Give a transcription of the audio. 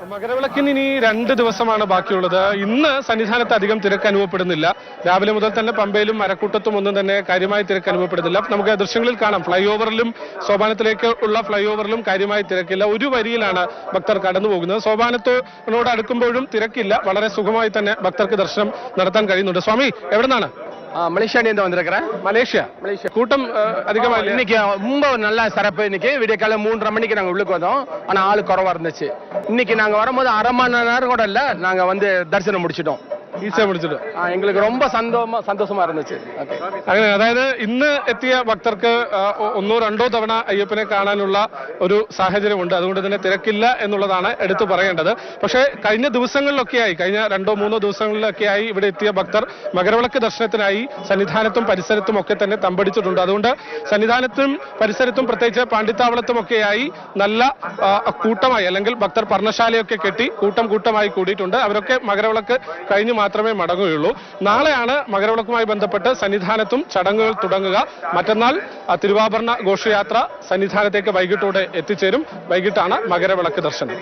മകരവിളക്കിന് ഇനി 2 ദിവസമാണ് ബാക്കിയുള്ളത്. ഇന്ന് സന്നിധാനത്ത് അധികം തിരക്ക് അനുഭവപ്പെടുന്നില്ല. രാവിലെ മുതൽ തന്നെ പമ്പയിലും മരക്കൂട്ടത്തും ഒന്നും തന്നെ കാര്യമായ തിരക്ക് അനുഭവപ്പെടുന്നില്ല. നമുക്ക് ദൃശ്യങ്ങളിൽ കാണാം, ഫ്ലൈ ഓവറിലും സോപാനത്തിലേക്ക് ഉള്ള ഫ്ലൈ ഓവറിലും കാര്യമായ തിരക്കില്ല. ഒരു വരിയിലാണ് ഭക്തർ കടന്നു പോകുന്നത്. സോപാനത്തോട് അടുക്കുമ്പോഴും തിരക്കില്ല. വളരെ സുഖമായി തന്നെ ഭക്തർക്ക് ദർശനം നടത്താൻ കഴിയുന്നുണ്ട്. സ്വാമി, എവിടെ നിന്നാണ്? மலேசியாலேருந்து வந்திருக்கிறேன். மலேசியா. கூட்டம் அதிகமா இல்லை. இன்னைக்கு ரொம்ப நல்ல சிறப்பு. இன்னைக்கு விடிய காலை 3:30 மணிக்கு நாங்கள் உள்ளுக்கு வந்தோம். ஆனால் ஆளு குறவா இருந்துச்சு. இன்னைக்கு நாங்கள் வரும்போது 1/2 மணி நேரம் கூட இல்லை, நாங்கள் வந்து தரிசனம் முடிச்சிட்டோம். ഈസ വിളിച്ചിട്ട് എங்களுக்கு ரொம்ப സന്തോഷമാ ഇരുந்துச்சு. അങ്ങനെ, അതായത് ഇന്ന് എത്തിയ ഭക്തർക്ക് ഒന്നോ രണ്ടോ തവണ അയ്യപ്പനെ കാണാനുള്ള ഒരു സാഹചര്യമുണ്ട്. അതുകൊണ്ട് തന്നെ തിരക്കില്ല എന്നുള്ളതാണ് എടുത്തു പറയേണ്ടത്. പക്ഷേ കഴിഞ്ഞ ദിവസങ്ങളിലൊക്കെയായി, കഴിഞ്ഞ 2-3 ദിവസങ്ങളിലൊക്കെയായി ഇവിടെ എത്തിയ ഭക്തർ മകരവിളക്ക് ദർശനത്തിനായി സന്നിധാനത്തും പരിസരത്തും ഒക്കെ തന്നെ തമ്പടിച്ചിട്ടുണ്ട്. അതുകൊണ്ട് സന്നിധാനത്തും പരിസരത്തും, പ്രത്യേകിച്ച് പാണ്ടിത്താവളത്തും ഒക്കെയായി നല്ല കൂട്ടമായി, അല്ലെങ്കിൽ ഭക്തർ പർണശാലയൊക്കെ കെട്ടി കൂട്ടമായി കൂടിയിട്ടുണ്ട്. അവരൊക്കെ മകരവിളക്ക് കഴിഞ്ഞ് മാത്രമേ മടങ്ങുകയുള്ളൂ. നാളെയാണ് മകരവിളക്കുമായി ബന്ധപ്പെട്ട് സന്നിധാനത്തും ചടങ്ങുകൾ തുടങ്ങുക. മറ്റന്നാൾ തിരുവാഭരണ ഘോഷയാത്ര സന്നിധാനത്തേക്ക് വൈകിട്ടോടെ എത്തിച്ചേരും. വൈകിട്ടാണ് മകരവിളക്ക് ദർശനം.